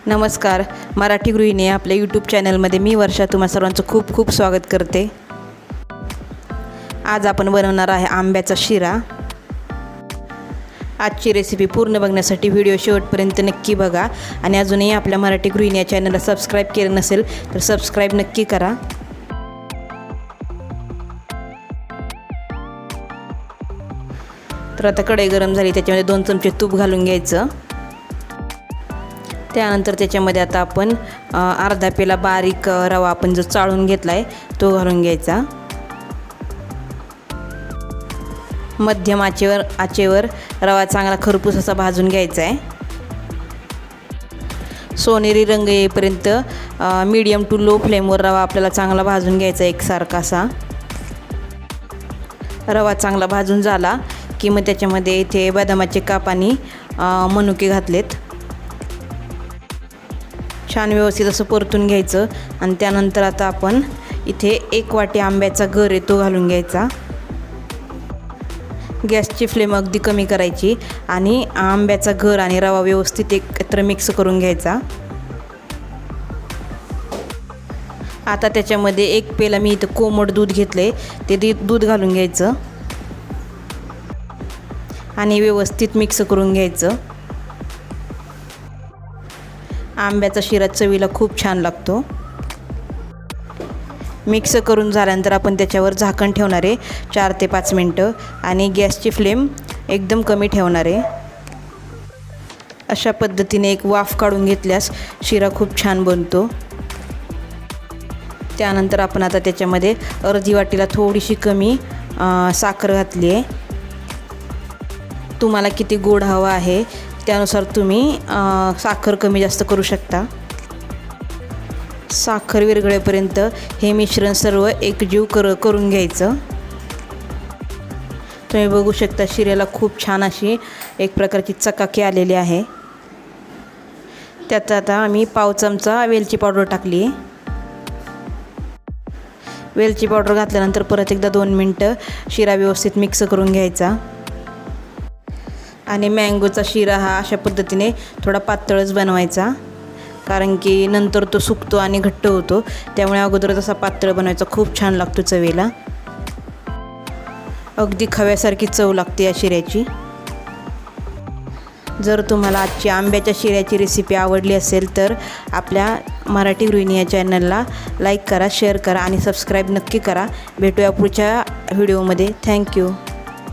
नमस्कार. मराठी गृहिणी आपल्या यूट्यूब चॅनलमध्ये मी वर्षा तुम्हा सर्वांचं खूप खूप स्वागत करते. आज आपण बनवणार आहे आंब्याचा शिरा. आजची रेसिपी पूर्ण बघण्यासाठी व्हिडिओ शेवटपर्यंत नक्की बघा आणि अजूनही आपल्या मराठी गृहिणी या चॅनलला सबस्क्राईब केलं नसेल तर सबस्क्राईब नक्की करा. तर आता कढई गरम झाली, त्याच्यामध्ये 2 चमचे तूप घालून घ्यायचं. त्यानंतर त्याच्यामध्ये आता आपण अर्धा पेला बारीक रवा आपण जो चाळून घेतला आहे तो घालून घ्यायचा. मध्यम आचेवर रवा चांगला खरपूस असा भाजून घ्यायचा आहे. सोनेरी रंग येईपर्यंत मीडियम टू लो फ्लेमवर रवा आपल्याला चांगला भाजून घ्यायचा एकसारखा असा. रवा चांगला भाजून झाला की मग त्याच्यामध्ये इथे बदामाचे काप आणि मनुके घातलेत. छान व्यवस्थित असं परतून घ्यायचं आणि त्यानंतर आता आपण इथे 1 वाटी आंब्याचा गर आहे तो घालून घ्यायचा. गॅसची फ्लेम अगदी कमी करायची आणि आंब्याचा गर आणि रवा व्यवस्थित एकत्र मिक्स करून घ्यायचा. आता त्याच्यामध्ये 1 पेला मी इथं कोमट दूध घेतले, ते दूध घालून घ्यायचं आणि व्यवस्थित मिक्स करून घ्यायचं. आंब्याचा शिरा चवीला खूप छान लागतो. मिक्स करून झाल्यानंतर आपण त्याच्यावर झाकण ठेवणार आहे 4 ते 5 मिनटं आणि गॅसची फ्लेम एकदम कमी ठेवणार आहे. अशा पद्धतीने एक वाफ काढून घेतल्यास शिरा खूप छान बनतो. त्यानंतर आपण आता त्याच्यामध्ये अर्धी वाटीला थोडीशी कमी साखर घातली आहे. तुम्हाला किती गोड हवा आहे त्यानुसार तुम्ही साखर कमी जास्त करू शकता. साखर विरघळेपर्यंत हे मिश्रण सर्व एकजीव करून घ्यायचं. तुम्ही बघू शकता शिऱ्याला खूप छान अशी एक प्रकारची चकाकी आलेली आहे. त्यात आता आम्ही पाव चमचा वेलची पावडर टाकली. वेलची पावडर घातल्यानंतर परत एकदा 2 मिनटं शिरा व्यवस्थित मिक्स करून घ्यायचा. आणि मँगोचा शिरा हा अशा पद्धतीने थोडा पातळच बनवायचा, कारण की नंतर तो सुकतो आणि घट्ट होतो. त्यामुळे अगोदरच असा पातळ बनवायचा, खूप छान लागतो चवीला. अगदी खव्यासारखी चव लागते या शिऱ्याची. जर तुम्हाला आजची आंब्याच्या शिऱ्याची रेसिपी आवडली असेल तर आपल्या मराठी गृहिणी या चॅनलला लाईक करा, शेअर करा आणि सबस्क्राईब नक्की करा. भेटूया पुढच्या व्हिडिओमध्ये. थँक्यू.